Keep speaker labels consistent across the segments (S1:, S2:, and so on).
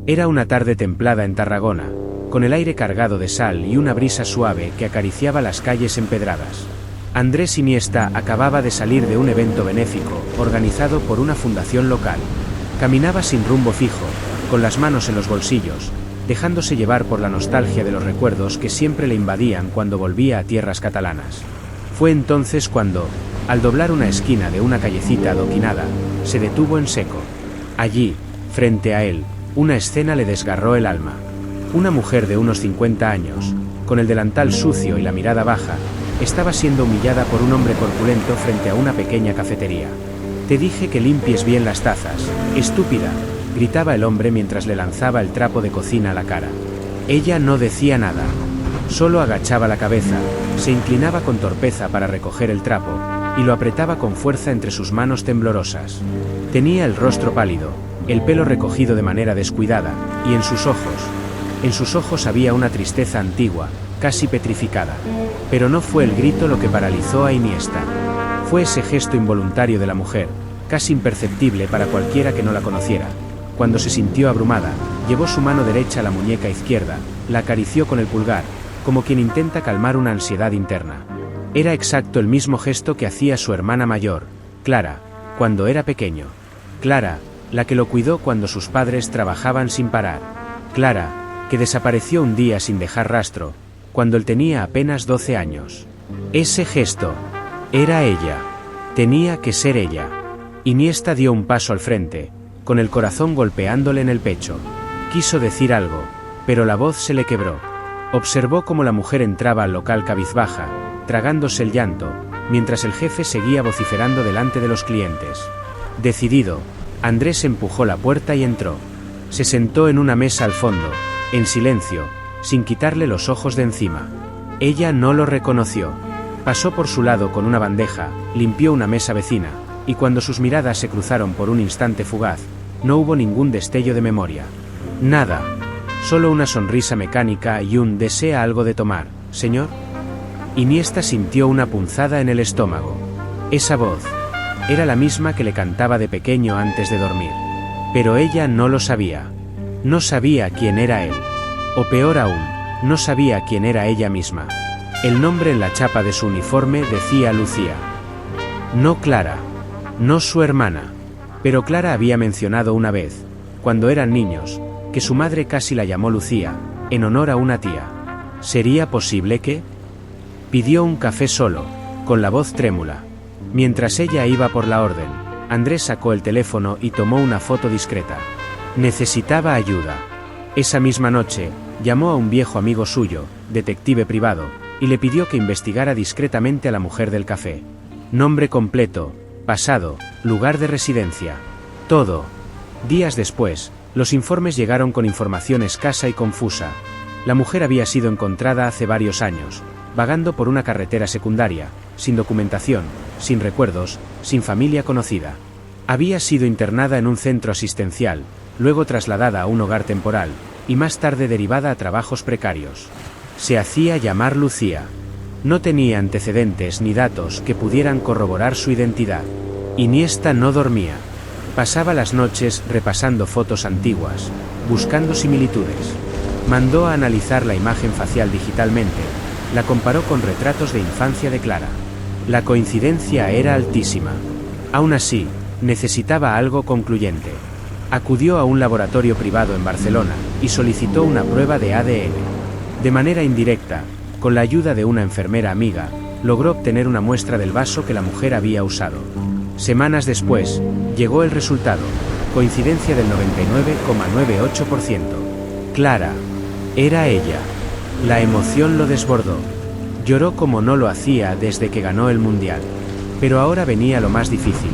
S1: Era una tarde templada en Tarragona, con el aire cargado de sal y una brisa suave que acariciaba las calles empedradas. Andrés Iniesta acababa de salir de un evento benéfico, organizado por una fundación local. Caminaba sin rumbo fijo, con las manos en los bolsillos, dejándose llevar por la nostalgia de los recuerdos que siempre le invadían cuando volvía a tierras catalanas. Fue entonces cuando, al doblar una esquina de una callecita adoquinada, se detuvo en seco. Allí, frente a él, una escena le desgarró el alma. Una mujer de unos 50 años, con el delantal sucio y la mirada baja, estaba siendo humillada por un hombre corpulento frente a una pequeña cafetería. «Te dije que limpies bien las tazas, estúpida», gritaba el hombre mientras le lanzaba el trapo de cocina a la cara. Ella no decía nada. Solo agachaba la cabeza, se inclinaba con torpeza para recoger el trapo, y lo apretaba con fuerza entre sus manos temblorosas. Tenía el rostro pálido, el pelo recogido de manera descuidada, y en sus ojos había una tristeza antigua, casi petrificada. Pero no fue el grito lo que paralizó a Iniesta. Fue ese gesto involuntario de la mujer, casi imperceptible para cualquiera que no la conociera. Cuando se sintió abrumada, llevó su mano derecha a la muñeca izquierda, la acarició con el pulgar, como quien intenta calmar una ansiedad interna. Era exacto el mismo gesto que hacía su hermana mayor, Clara, cuando era pequeño. Clara, la que lo cuidó cuando sus padres trabajaban sin parar. Clara, que desapareció un día sin dejar rastro, cuando él tenía apenas 12 años. Ese gesto. Era ella. Tenía que ser ella. Iniesta dio un paso al frente, con el corazón golpeándole en el pecho. Quiso decir algo, pero la voz se le quebró. Observó cómo la mujer entraba al local cabizbaja, tragándose el llanto, mientras el jefe seguía vociferando delante de los clientes. Decidido, Andrés empujó la puerta y entró. Se sentó en una mesa al fondo, en silencio, sin quitarle los ojos de encima. Ella no lo reconoció. Pasó por su lado con una bandeja, limpió una mesa vecina, y cuando sus miradas se cruzaron por un instante fugaz, no hubo ningún destello de memoria. Nada. Solo una sonrisa mecánica y un «¿Desea algo de tomar, señor?». Iniesta sintió una punzada en el estómago. Esa voz. Era la misma que le cantaba de pequeño antes de dormir. Pero ella no lo sabía. No sabía quién era él. O peor aún, no sabía quién era ella misma. El nombre en la chapa de su uniforme decía Lucía. No Clara. No su hermana. Pero Clara había mencionado una vez, cuando eran niños, que su madre casi la llamó Lucía, en honor a una tía. ¿Sería posible que? Pidió un café solo, con la voz trémula. Mientras ella iba por la orden, Andrés sacó el teléfono y tomó una foto discreta. Necesitaba ayuda. Esa misma noche, llamó a un viejo amigo suyo, detective privado, y le pidió que investigara discretamente a la mujer del café. Nombre completo, pasado, lugar de residencia. Todo. Días después, los informes llegaron con información escasa y confusa. La mujer había sido encontrada hace varios años, vagando por una carretera secundaria, sin documentación, sin recuerdos, sin familia conocida. Había sido internada en un centro asistencial, luego trasladada a un hogar temporal, y más tarde derivada a trabajos precarios. Se hacía llamar Lucía. No tenía antecedentes ni datos que pudieran corroborar su identidad. Iniesta no dormía. Pasaba las noches repasando fotos antiguas, buscando similitudes. Mandó a analizar la imagen facial digitalmente, la comparó con retratos de infancia de Clara. La coincidencia era altísima. Aún así, necesitaba algo concluyente. Acudió a un laboratorio privado en Barcelona y solicitó una prueba de ADN. De manera indirecta, con la ayuda de una enfermera amiga, logró obtener una muestra del vaso que la mujer había usado. Semanas después, llegó el resultado, coincidencia del 99,98%. Clara. Era ella. La emoción lo desbordó. Lloró como no lo hacía desde que ganó el Mundial. Pero ahora venía lo más difícil.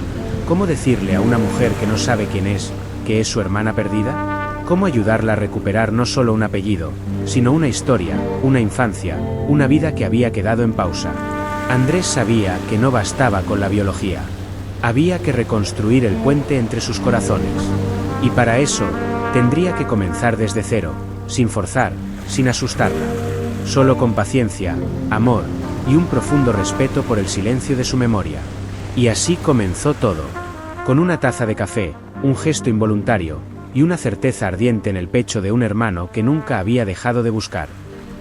S1: ¿Cómo decirle a una mujer que no sabe quién es, que es su hermana perdida? ¿Cómo ayudarla a recuperar no solo un apellido, sino una historia, una infancia, una vida que había quedado en pausa? Andrés sabía que no bastaba con la biología. Había que reconstruir el puente entre sus corazones. Y para eso, tendría que comenzar desde cero, sin forzar, sin asustarla. Solo con paciencia, amor, y un profundo respeto por el silencio de su memoria. Y así comenzó todo. Con una taza de café, un gesto involuntario, y una certeza ardiente en el pecho de un hermano que nunca había dejado de buscar.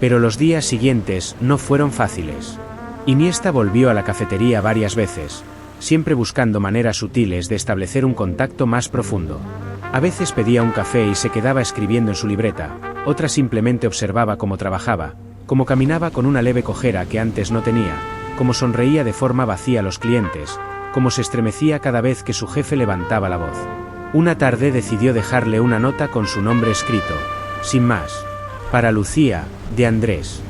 S1: Pero los días siguientes no fueron fáciles. Iniesta volvió a la cafetería varias veces, siempre buscando maneras sutiles de establecer un contacto más profundo. A veces pedía un café y se quedaba escribiendo en su libreta, otras simplemente observaba cómo trabajaba, cómo caminaba con una leve cojera que antes no tenía, cómo sonreía de forma vacía a los clientes, cómo se estremecía cada vez que su jefe levantaba la voz. Una tarde decidió dejarle una nota con su nombre escrito, sin más. Para Lucía, de Andrés.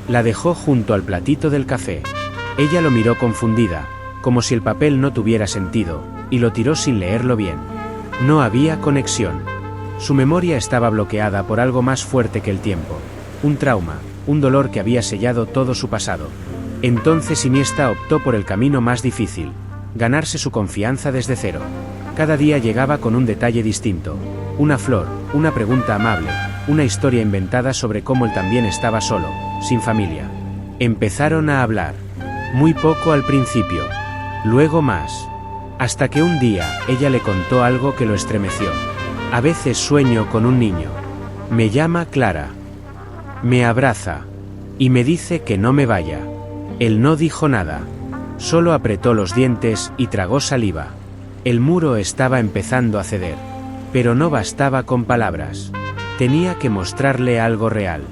S1: La dejó junto al platito del café. Ella lo miró confundida, como si el papel no tuviera sentido, y lo tiró sin leerlo bien. No había conexión. Su memoria estaba bloqueada por algo más fuerte que el tiempo. Un trauma, un dolor que había sellado todo su pasado. Entonces Iniesta optó por el camino más difícil, ganarse su confianza desde cero. Cada día llegaba con un detalle distinto, una flor, una pregunta amable, una historia inventada sobre cómo él también estaba solo, sin familia. Empezaron a hablar. Muy poco al principio, luego más. Hasta que un día, ella le contó algo que lo estremeció. A veces sueño con un niño. Me llama Clara. Me abraza. Y me dice que no me vaya. Él no dijo nada. Solo apretó los dientes y tragó saliva. El muro estaba empezando a ceder. Pero no bastaba con palabras. Tenía que mostrarle algo real.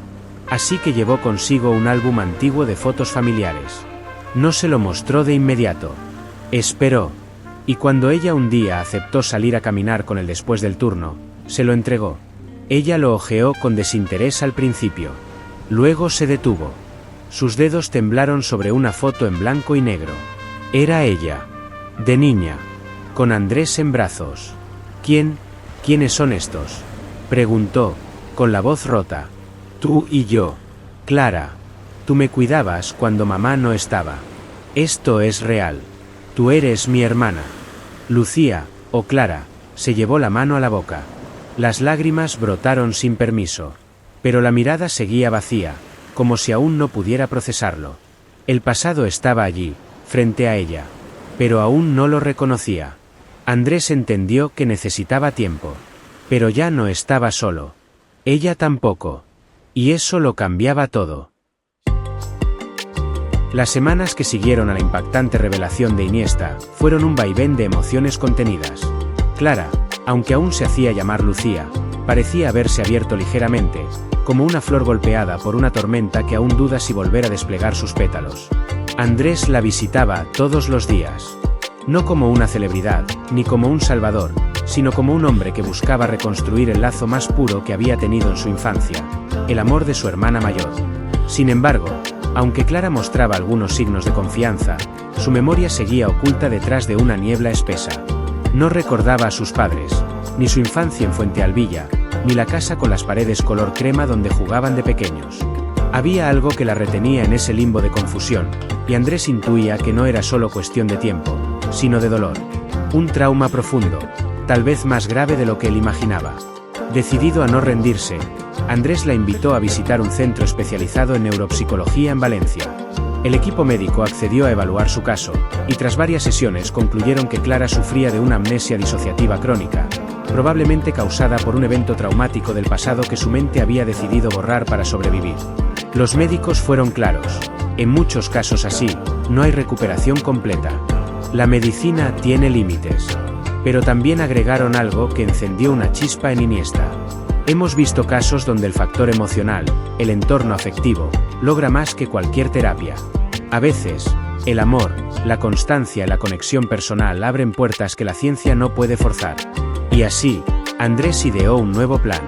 S1: Así que llevó consigo un álbum antiguo de fotos familiares. No se lo mostró de inmediato. Esperó. Y cuando ella un día aceptó salir a caminar con él después del turno, se lo entregó. Ella lo hojeó con desinterés al principio. Luego se detuvo. Sus dedos temblaron sobre una foto en blanco y negro. Era ella. De niña. Con Andrés en brazos. ¿Quiénes son estos?, preguntó, con la voz rota. Tú y yo. Clara. Tú me cuidabas cuando mamá no estaba. Esto es real. Tú eres mi hermana. Lucía, o Clara, se llevó la mano a la boca. Las lágrimas brotaron sin permiso. Pero la mirada seguía vacía, como si aún no pudiera procesarlo. El pasado estaba allí, frente a ella. Pero aún no lo reconocía. Andrés entendió que necesitaba tiempo. Pero ya no estaba solo. Ella tampoco. Y eso lo cambiaba todo. Las semanas que siguieron a la impactante revelación de Iniesta fueron un vaivén de emociones contenidas. Clara, aunque aún se hacía llamar Lucía, parecía haberse abierto ligeramente, como una flor golpeada por una tormenta que aún duda si volver a desplegar sus pétalos. Andrés la visitaba todos los días. No como una celebridad, ni como un salvador, sino como un hombre que buscaba reconstruir el lazo más puro que había tenido en su infancia, el amor de su hermana mayor. Sin embargo, aunque Clara mostraba algunos signos de confianza, su memoria seguía oculta detrás de una niebla espesa. No recordaba a sus padres, ni su infancia en Fuente Alvilla, ni la casa con las paredes color crema donde jugaban de pequeños. Había algo que la retenía en ese limbo de confusión, y Andrés intuía que no era solo cuestión de tiempo, sino de dolor. Un trauma profundo, tal vez más grave de lo que él imaginaba. Decidido a no rendirse, Andrés la invitó a visitar un centro especializado en neuropsicología en Valencia. El equipo médico accedió a evaluar su caso, y tras varias sesiones concluyeron que Clara sufría de una amnesia disociativa crónica, probablemente causada por un evento traumático del pasado que su mente había decidido borrar para sobrevivir. Los médicos fueron claros: en muchos casos así, no hay recuperación completa. La medicina tiene límites. Pero también agregaron algo que encendió una chispa en Iniesta. Hemos visto casos donde el factor emocional, el entorno afectivo, logra más que cualquier terapia. A veces, el amor, la constancia y la conexión personal abren puertas que la ciencia no puede forzar. Y así, Andrés ideó un nuevo plan.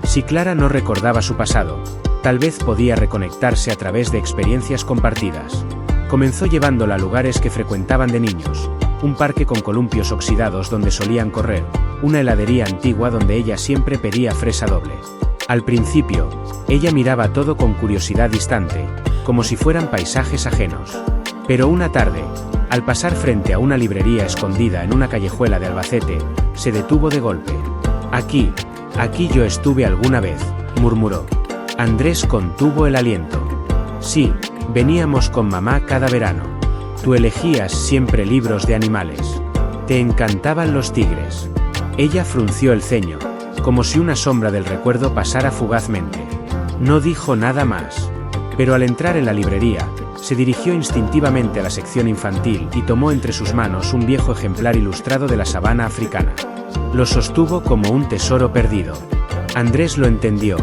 S1: Si Clara no recordaba su pasado, tal vez podía reconectarse a través de experiencias compartidas. Comenzó llevándola a lugares que frecuentaban de niños. Un parque con columpios oxidados donde solían correr, una heladería antigua donde ella siempre pedía fresa doble. Al principio, ella miraba todo con curiosidad distante, como si fueran paisajes ajenos. Pero una tarde, al pasar frente a una librería escondida en una callejuela de Albacete, se detuvo de golpe. Aquí yo estuve alguna vez, murmuró. Andrés contuvo el aliento. Sí, veníamos con mamá cada verano. Tú elegías siempre libros de animales. Te encantaban los tigres. Ella frunció el ceño, como si una sombra del recuerdo pasara fugazmente. No dijo nada más. Pero al entrar en la librería, se dirigió instintivamente a la sección infantil y tomó entre sus manos un viejo ejemplar ilustrado de la sabana africana. Lo sostuvo como un tesoro perdido. Andrés lo entendió.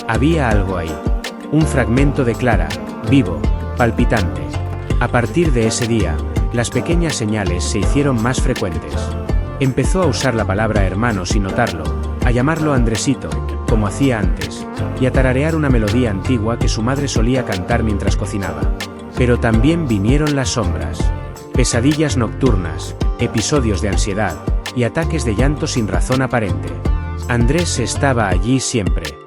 S1: Había algo ahí. Un fragmento de Clara, vivo, palpitante. A partir de ese día, las pequeñas señales se hicieron más frecuentes. Empezó a usar la palabra hermano sin notarlo, a llamarlo Andresito, como hacía antes, y a tararear una melodía antigua que su madre solía cantar mientras cocinaba. Pero también vinieron las sombras, pesadillas nocturnas, episodios de ansiedad, y ataques de llanto sin razón aparente. Andrés estaba allí siempre.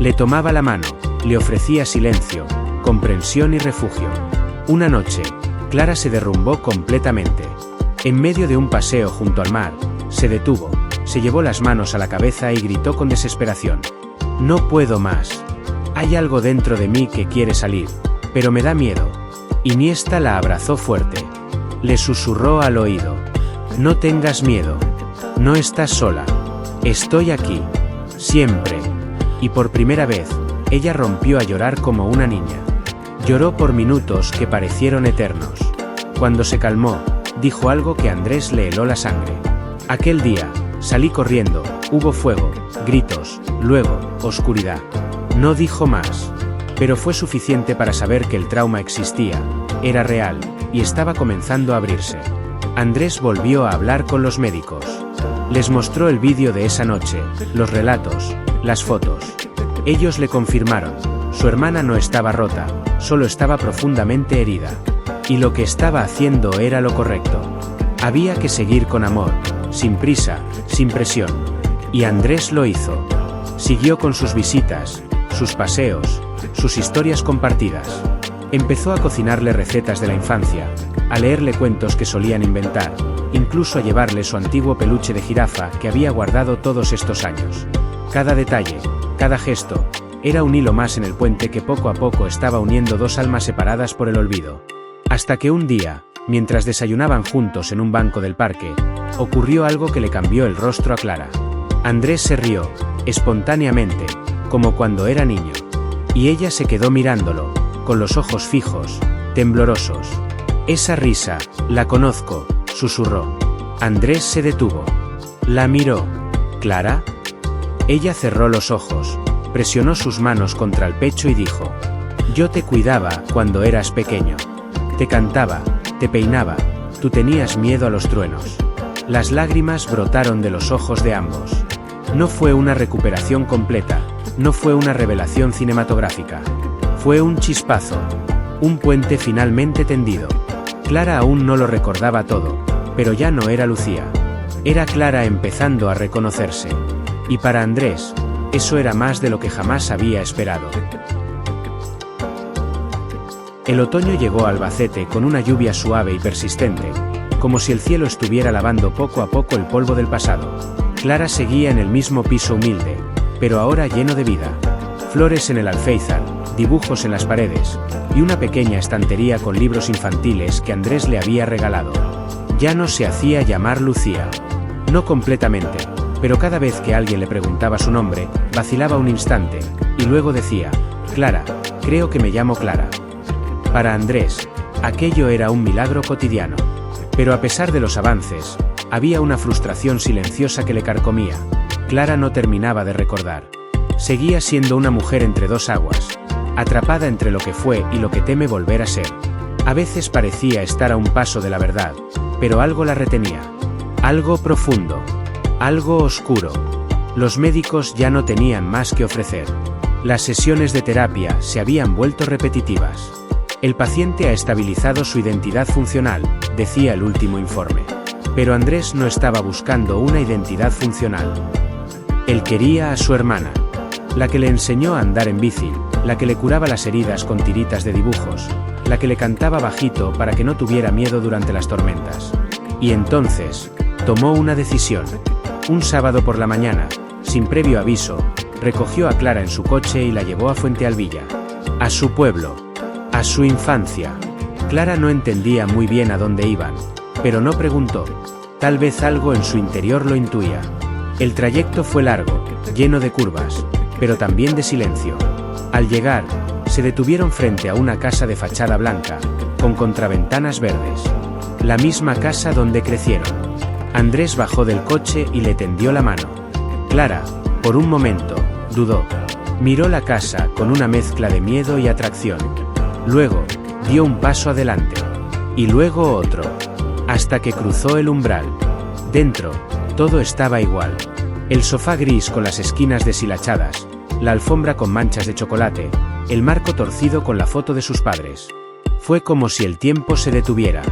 S1: Le tomaba la mano, le ofrecía silencio, comprensión y refugio. Una noche, Clara se derrumbó completamente. En medio de un paseo junto al mar, se detuvo, se llevó las manos a la cabeza y gritó con desesperación. No puedo más. Hay algo dentro de mí que quiere salir, pero me da miedo. Iniesta la abrazó fuerte. Le susurró al oído. No tengas miedo. No estás sola. Estoy aquí. Siempre. Y por primera vez, ella rompió a llorar como una niña. Lloró por minutos que parecieron eternos. Cuando se calmó, dijo algo que a Andrés le heló la sangre. Aquel día, salí corriendo, hubo fuego, gritos, luego, oscuridad. No dijo más. Pero fue suficiente para saber que el trauma existía, era real, y estaba comenzando a abrirse. Andrés volvió a hablar con los médicos. Les mostró el vídeo de esa noche, los relatos, las fotos. Ellos le confirmaron, su hermana no estaba rota, solo estaba profundamente herida. Y lo que estaba haciendo era lo correcto. Había que seguir con amor, sin prisa, sin presión. Y Andrés lo hizo. Siguió con sus visitas, sus paseos, sus historias compartidas. Empezó a cocinarle recetas de la infancia, a leerle cuentos que solían inventar, incluso a llevarle su antiguo peluche de jirafa que había guardado todos estos años. Cada detalle, cada gesto, era un hilo más en el puente que poco a poco estaba uniendo dos almas separadas por el olvido. Hasta que un día, mientras desayunaban juntos en un banco del parque, ocurrió algo que le cambió el rostro a Clara. Andrés se rió, espontáneamente, como cuando era niño. Y ella se quedó mirándolo, con los ojos fijos, temblorosos. Esa risa, la conozco, susurró. Andrés se detuvo. La miró. ¿Clara? Ella cerró los ojos, presionó sus manos contra el pecho y dijo: yo te cuidaba cuando eras pequeño. Te cantaba, te peinaba, tú tenías miedo a los truenos. Las lágrimas brotaron de los ojos de ambos. No fue una recuperación completa, no fue una revelación cinematográfica. Fue un chispazo, un puente finalmente tendido. Clara aún no lo recordaba todo, pero ya no era Lucía. Era Clara empezando a reconocerse. Y para Andrés, eso era más de lo que jamás había esperado. El otoño llegó a Albacete con una lluvia suave y persistente, como si el cielo estuviera lavando poco a poco el polvo del pasado. Clara seguía en el mismo piso humilde, pero ahora lleno de vida. Flores en el alféizar, dibujos en las paredes, y una pequeña estantería con libros infantiles que Andrés le había regalado. Ya no se hacía llamar Lucía. No completamente, pero cada vez que alguien le preguntaba su nombre, vacilaba un instante, y luego decía: Clara, creo que me llamo Clara. Para Andrés, aquello era un milagro cotidiano. Pero a pesar de los avances, había una frustración silenciosa que le carcomía. Clara no terminaba de recordar. Seguía siendo una mujer entre dos aguas, atrapada entre lo que fue y lo que teme volver a ser. A veces parecía estar a un paso de la verdad, pero algo la retenía. Algo profundo. Algo oscuro. Los médicos ya no tenían más que ofrecer. Las sesiones de terapia se habían vuelto repetitivas. El paciente ha estabilizado su identidad funcional, decía el último informe. Pero Andrés no estaba buscando una identidad funcional. Él quería a su hermana. La que le enseñó a andar en bici, la que le curaba las heridas con tiritas de dibujos, la que le cantaba bajito para que no tuviera miedo durante las tormentas. Y entonces, tomó una decisión. Un sábado por la mañana, sin previo aviso, recogió a Clara en su coche y la llevó a Fuente Alvilla. A su pueblo. A su infancia. Clara no entendía muy bien a dónde iban, pero no preguntó. Tal vez algo en su interior lo intuía. El trayecto fue largo, lleno de curvas, pero también de silencio. Al llegar, se detuvieron frente a una casa de fachada blanca, con contraventanas verdes. La misma casa donde crecieron. Andrés bajó del coche y le tendió la mano. Clara, por un momento, dudó. Miró la casa con una mezcla de miedo y atracción. Luego, dio un paso adelante. Y luego otro. Hasta que cruzó el umbral. Dentro, todo estaba igual. El sofá gris con las esquinas deshilachadas, la alfombra con manchas de chocolate, el marco torcido con la foto de sus padres. Fue como si el tiempo se detuviera.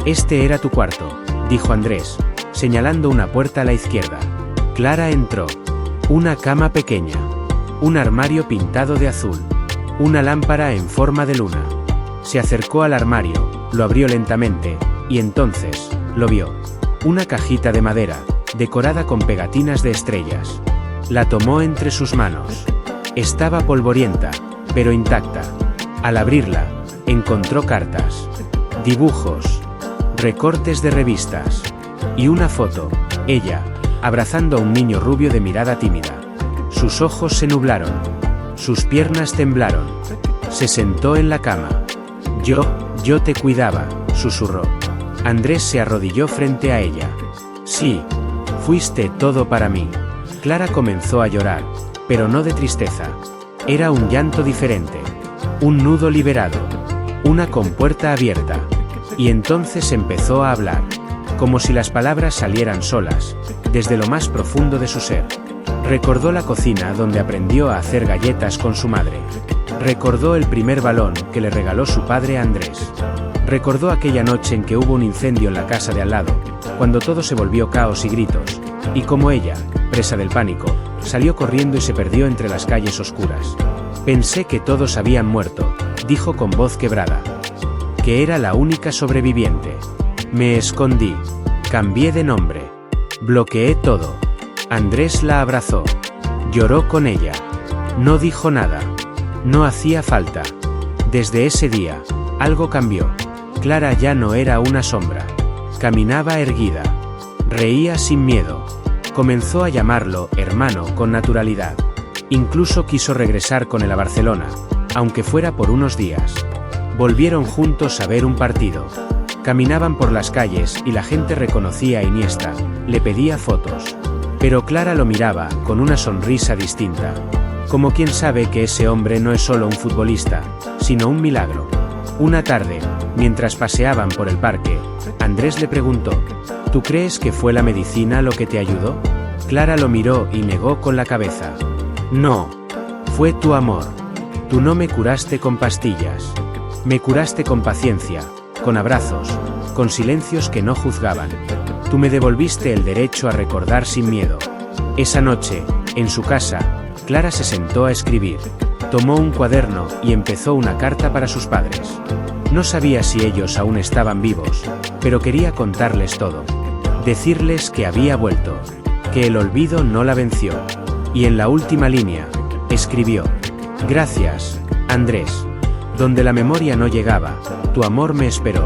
S1: «Este era tu cuarto», dijo Andrés, señalando una puerta a la izquierda. Clara entró. Una cama pequeña. Un armario pintado de azul. Una lámpara en forma de luna. Se acercó al armario, lo abrió lentamente, y entonces, lo vio. Una cajita de madera, decorada con pegatinas de estrellas. La tomó entre sus manos. Estaba polvorienta, pero intacta. Al abrirla, encontró cartas, dibujos, recortes de revistas, y una foto, ella, abrazando a un niño rubio de mirada tímida. Sus ojos se nublaron. Sus piernas temblaron. Se sentó en la cama. Yo te cuidaba, susurró. Andrés se arrodilló frente a ella. Sí, fuiste todo para mí. Clara comenzó a llorar, pero no de tristeza. Era un llanto diferente. Un nudo liberado. Una compuerta abierta. Y entonces empezó a hablar, como si las palabras salieran solas, desde lo más profundo de su ser. Recordó la cocina donde aprendió a hacer galletas con su madre. Recordó el primer balón que le regaló su padre a Andrés. Recordó aquella noche en que hubo un incendio en la casa de al lado, cuando todo se volvió caos y gritos, y como ella, presa del pánico, salió corriendo y se perdió entre las calles oscuras. Pensé que todos habían muerto, dijo con voz quebrada. Que era la única sobreviviente. Me escondí. Cambié de nombre. Bloqueé todo. Andrés la abrazó. Lloró con ella. No dijo nada. No hacía falta. Desde ese día, algo cambió. Clara ya no era una sombra. Caminaba erguida. Reía sin miedo. Comenzó a llamarlo hermano con naturalidad. Incluso quiso regresar con él a Barcelona, aunque fuera por unos días. Volvieron juntos a ver un partido. Caminaban por las calles y la gente reconocía a Iniesta, le pedía fotos. Pero Clara lo miraba con una sonrisa distinta. Como quien sabe que ese hombre no es solo un futbolista, sino un milagro. Una tarde, mientras paseaban por el parque, Andrés le preguntó: ¿Tú crees que fue la medicina lo que te ayudó? Clara lo miró y negó con la cabeza. No. Fue tu amor. Tú no me curaste con pastillas. Me curaste con paciencia, con abrazos, con silencios que no juzgaban. Tú me devolviste el derecho a recordar sin miedo. Esa noche, en su casa, Clara se sentó a escribir. Tomó un cuaderno y empezó una carta para sus padres. No sabía si ellos aún estaban vivos, pero quería contarles todo. Decirles que había vuelto, que el olvido no la venció. Y en la última línea, escribió: Gracias, Andrés. Donde la memoria no llegaba, tu amor me esperó.